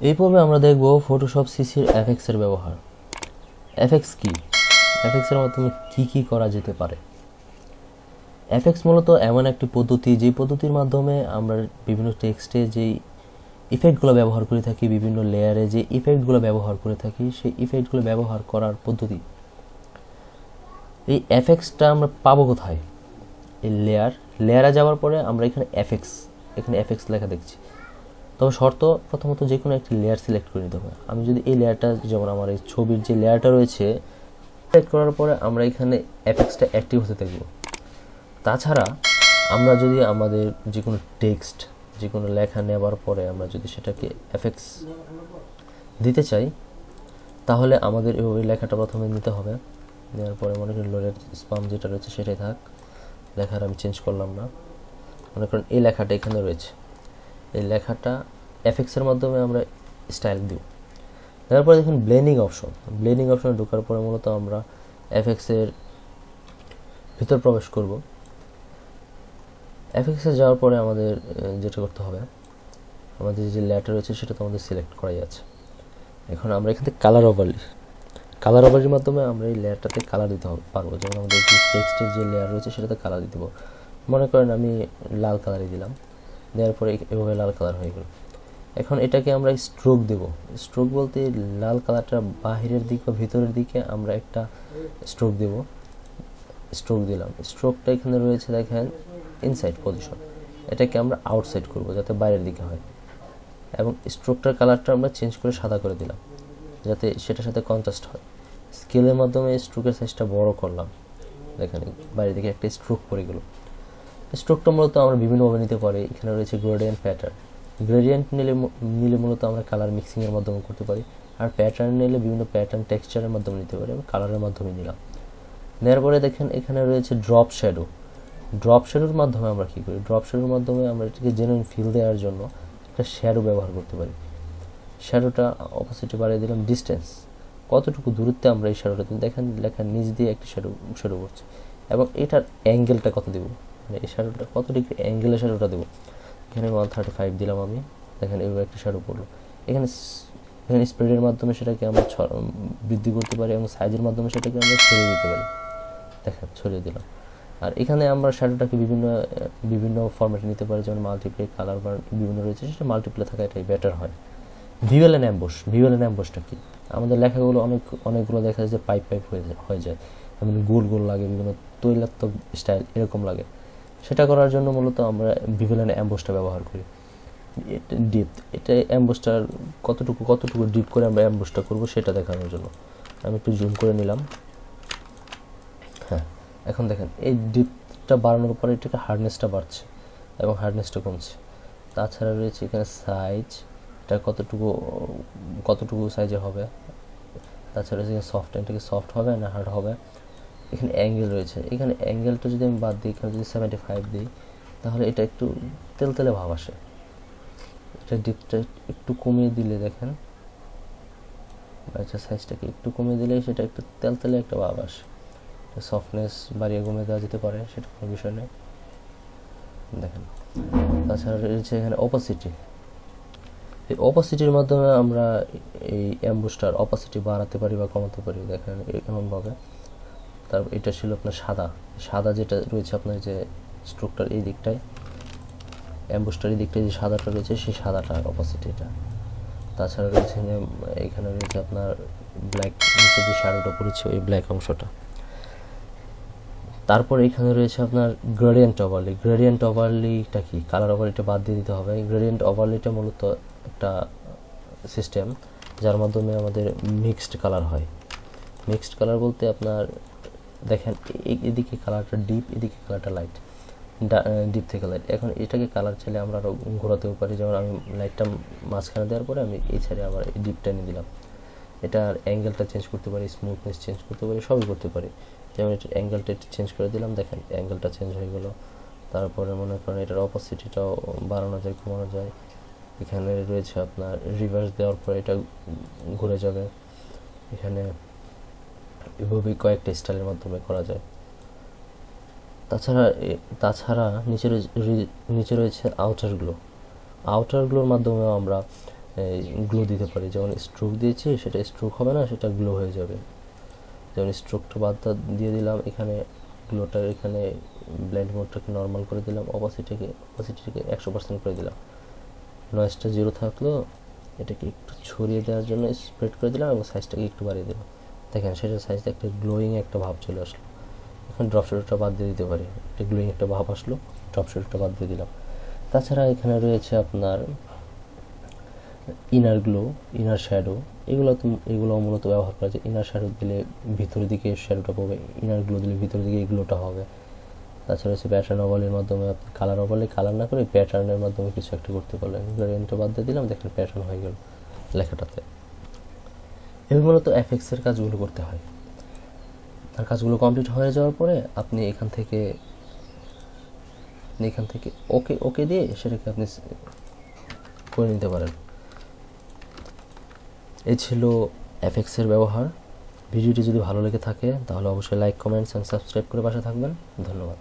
এই পর্বে আমরা দেখব ফটোশপ সিসির এফএক্স এর ব্যবহার। এফএক্স কি? এফএক্স এর মাধ্যমে কি করা যেতে পারে? এফএক্স মূলত এমন একটি পদ্ধতি যে পদ্ধতির মাধ্যমে আমরা বিভিন্ন টেক্সটে যেই ইফেক্টগুলো ব্যবহার করে থাকি, বিভিন্ন লেয়ারে যে ইফেক্টগুলো ব্যবহার করে থাকি, সেই ইফেক্টগুলো ব্যবহার করার পদ্ধতি। এই এফএক্সটা আমরা পাবো কোথায়? এই লেয়ারে যাওয়ার পরে আমরা এখানে এফএক্স লেখা দেখছি। তবে শর্ত প্রথমত যে কোনো একটি লেয়ার সিলেক্ট করে নিতে হবে। আমি যদি এই লেয়ারটা, যেমন আমার এই ছবির যে লেয়ারটা রয়েছে, সিলেক্ট করার পরে আমরা এখানে এফএক্সটা অ্যাক্টিভ হতে থাকব। তাছাড়া আমরা যদি আমাদের যে কোনো টেক্সট, যে কোনো লেখা নেওয়ার পরে আমরা যদি সেটাকে এফএক্স দিতে চাই, তাহলে আমাদের এভাবে লেখাটা প্রথমে নিতে হবে। নেওয়ার পরে মনে করেন লোডের স্পাম যেটা রয়েছে সেটাই থাক, লেখার আমি চেঞ্জ করলাম না। মনে করেন এই লেখাটা এখানে রয়েছে, এই লেখাটা এফএক্সের মাধ্যমে আমরা স্টাইল দিব। তারপরে দেখুন ব্লেন্ডিং অপশনে ঢোকার পরে মূলত আমরা এফএক্সের ভিতর প্রবেশ করব। এফএক্সে যাওয়ার পরে আমাদের যেটা করতে হবে, আমাদের যে লেয়ারটা রয়েছে সেটা তো আমাদের সিলেক্ট করাই আছে। এখন আমরা এখান থেকে কালার ওভারের মাধ্যমে আমরা এই লেয়ারটাতে কালার দিতে পারবো। যেমন আমাদের যে টেক্সটের যে লেয়ার রয়েছে সেটাতে কালার দিতে পারবো। মনে করেন আমি লাল কালারই দিলাম, দেওয়ার পরে এভাবে লাল কালার হয়ে গেল। এখন এটাকে আমরা স্ট্রোক দেব। স্ট্রোক বলতে লাল কালারটা বাহিরের দিক বা ভিতরের দিকে আমরা একটা স্ট্রোক দেব। স্ট্রোক দিলাম, স্ট্রোকটা এখানে রয়েছে দেখেন ইনসাইড পজিশন, এটাকে আমরা আউটসাইড করব যাতে বাইরের দিকে হয়। এবং স্ট্রোকটার কালারটা আমরা চেঞ্জ করে সাদা করে দিলাম যাতে সেটার সাথে কন্ট্রাস্ট হয়। স্কেলের মাধ্যমে স্ট্রোকের সাইজটা বড় করলাম, দেখেন বাইরের দিকে একটা স্ট্রোক পড়ে গেল। স্ট্রোকটা মূলত আমরা বিভিন্নভাবে নিতে পারি। এখানে রয়েছে গ্রেডিয়েন্ট প্যাটার্ন। গ্রেডিয়েন্ট নিলে মূলত আমরা কালার মিক্সিংয়ের মাধ্যমে করতে পারি, আর প্যাটার্ন নিলে বিভিন্ন প্যাটার্ন টেক্সচারের মাধ্যমে নিতে পারি। আমি কালারের মাধ্যমে নিলাম। নেওয়ার পরে দেখেন এখানে রয়েছে ড্রপ শ্যাডোর মাধ্যমে আমরা কী করি? ড্রপ শ্যাডোর মাধ্যমে আমরা এটাকে জেনুইন ফিল দেওয়ার জন্য একটা শ্যাডো ব্যবহার করতে পারি। শ্যাডোটা অপোসিটে বাড়িয়ে দিলাম। ডিস্টেন্স, কতটুকু দূরত্বে আমরা এই শ্যাডোটা দিই, দেখেন লেখার নিচ দিয়ে একটি শ্যাডো করছে। এবং এটার অ্যাঙ্গেলটা কত দেবো, মানে এই শ্যাডোটা কত ডিগ্রি অ্যাঙ্গেলের শ্যাডোটা দেবো। এখানে 135 দিলাম আমি, দেখেন এইভাবে একটা শ্যাডো পড়লো। এখানে স্প্রেডের মাধ্যমে সেটাকে আমরা বৃদ্ধি করতে পারি এবং সাইজের মাধ্যমে সেটাকে আমরা ছড়িয়ে দিতে পারি। দেখেন ছড়িয়ে দিলাম। আর এখানে আমরা শ্যাডোটাকে বিভিন্ন ফরম্যাটে নিতে পারি, যেমন মাল্টিপ্লে, কালার বার বিভিন্ন রয়েছে, সেটা মাল্টিপ্লে থাকা এটাই বেটার হয়। ভিজুয়াল অ্যাম্বুশটা কি? আমাদের লেখাগুলো অনেকগুলো দেখা যায় যে পাইপ হয়ে যায়, এমন গোল লাগে, বিভিন্ন তৈলাত্মক স্টাইল এরকম লাগে। সেটা করার জন্য মূলত আমরা ভিজুয়াল অ্যাম্বুশটা ব্যবহার করি। এটা অ্যাম্বুশটার কতটুকু ডিপ করে আমরা অ্যাম্বুশটা করবো সেটা দেখানোর জন্য আমি একটু জুম করে নিলাম। হ্যাঁ, এখন দেখেন এই ডিপটা বাড়ানোর পরে এটাকে হার্ডনেসটা বাড়ছে এবং হার্ডনেসটা কমছে। তাছাড়া রয়েছে এখানে সাইজ, এটা কতটুকু সাইজে হবে। তাছাড়া এখানে এটাকে সফট হবে না হার্ড হবে। এখানে অ্যাঙ্গেল রয়েছে, এখানে অ্যাঙ্গেলটা যদি আমি বাদ দিই, এখানে যদি 75 দিই, তাহলে এটা একটু তেলতেলে ভাব আসে। এটা ডিপটা একটু কমিয়ে দিলে দেখেন, এটা সাইজটাকে একটু কমিয়ে দিলে সেটা একটু তেলতেলে একটা ভাব আসে। সফটনেস বাড়িয়ে কমিয়ে দেওয়া যেতে পারে, সেটা কোনো বিষয় নেই। দেখেন তাছাড়া রয়েছে এখানে অপাসিটি। এই অপাসিটির মাধ্যমে আমরা এই অ্যাম্বুশটার অপাসিটি বাড়াতে পারি বা কমাতে পারি, দেখেন এমনভাবে। তারপর এটা ছিল আপনার সাদা যেটা রয়েছে আপনার যে স্ট্রোকটার এই দিকটায়, অ্যাম্বুশটার এই দিকটায় যে সাদাটা রয়েছে সেই সাদাটার অপাসিটিটা। তাছাড়া রয়েছে এখানে রয়েছে আপনার ব্ল্যাক, নিচে যে শ্যাডোটা পড়েছে ওই ব্ল্যাক অংশটা। তারপর এখানে রয়েছে আপনার গ্রেডিয়েন্ট ওভারলিটা কি? কালার ওভারলিটা বাদ দিয়ে দিতে হবে। গ্রেডিয়েন্ট ওভারলিটা মূলত একটা সিস্টেম যার মাধ্যমে আমাদের মিক্সড কালার হয়। মিক্সড কালার বলতে আপনার দেখেন এদিকে কালারটা ডিপ, এদিকে কালারটা লাইট, ডিপ থেকে লাইট। এখন এটাকে কালার চাইলে আমরা আরও ঘোরাতেও পারি। যেমন আমি লাইটটা মাঝখানে দেওয়ার পরে আমি এই সাইডে আবার এই ডিপটা নিয়ে দিলাম। এটার অ্যাঙ্গেলটা চেঞ্জ করতে পারি, স্মুথনেস চেঞ্জ করতে পারি, সবই করতে পারি। যেমন এটার অ্যাঙ্গেলটা একটু চেঞ্জ করে দিলাম, দেখেন অ্যাঙ্গেলটা চেঞ্জ হয়ে গেলো। তারপরে মনে করেন এটার অপোসিটিটাও বাড়ানো যায়, কমানো যায়। এখানে রয়েছে আপনার রিভার্স দেওয়ার পরে এটা ঘুরে যাবে। এখানে এভাবেই কয়েকটা স্টাইলের মাধ্যমে করা যায়। তাছাড়া নিচে রয়েছে আউটারগুলোর মাধ্যমেও আমরা গ্লো দিতে পারি। যেমন স্ট্রোক দিয়েছি, সেটা স্ট্রোক হবে না, সেটা গ্লো হয়ে যাবে। যেমন স্ট্রোকটা বাদ দিয়ে দিলাম, এখানে গ্লোটা, এখানে ব্লেন্ড মোডটাকে নর্মাল করে দিলাম, অপাসিটিকে 100% করে দিলাম, নয়েজটা 0 থাকলো, এটাকে একটু ছড়িয়ে দেওয়ার জন্য স্প্রেড করে দিলাম এবং সাইজটাকে একটু বাড়িয়ে দিলাম। দেখেন সেটার সাইজটা একটা গ্লোয়িং একটা ভাব চলে আসলো। এখন ড্রপ শ্যাডোটা বাদ দিয়ে দিতে পারি, একটা গ্লোয়িং একটা ভাব আসলো, ড্রপ শ্যাডোটা বাদ দিয়ে দিলাম। তাছাড়া এখানে রয়েছে আপনার ইনার গ্লো, ইনার শ্যাডো, এগুলো মূলত ব্যবহার করা যায়। ইনার শ্যাডো দিলে ভিতরের দিকে শ্যাডোটা পাবে, ইনার গ্লো দিলে ভিতরের দিকে গ্লোটা হবে। তাছাড়া হচ্ছে প্যাটার্ন ওভারলের মাধ্যমে আপনি কালার ওভারলে কালার না করে প্যাটার্নের মাধ্যমে কিছু একটা করতে পারলেন। গ্রেডিয়েন্টটা বাদ দিয়ে দিলাম, দেখেন প্যাটার্ন হয়ে গেল লেখাটাতে। এবার মূলত এফএক্সের কাজগুলো করতে হয়। আর কাজগুলো কমপ্লিট হয়ে যাওয়ার পরে আপনি এখান থেকে ওকে দিয়ে সেটাকে আপনি করে নিতে পারেন। এই ছিল এফএক্সের ব্যবহার। ভিডিওটি যদি ভালো লেগে থাকে তাহলে অবশ্যই লাইক, কমেন্টস অ্যান্ড সাবস্ক্রাইব করে পাশে থাকবেন। ধন্যবাদ।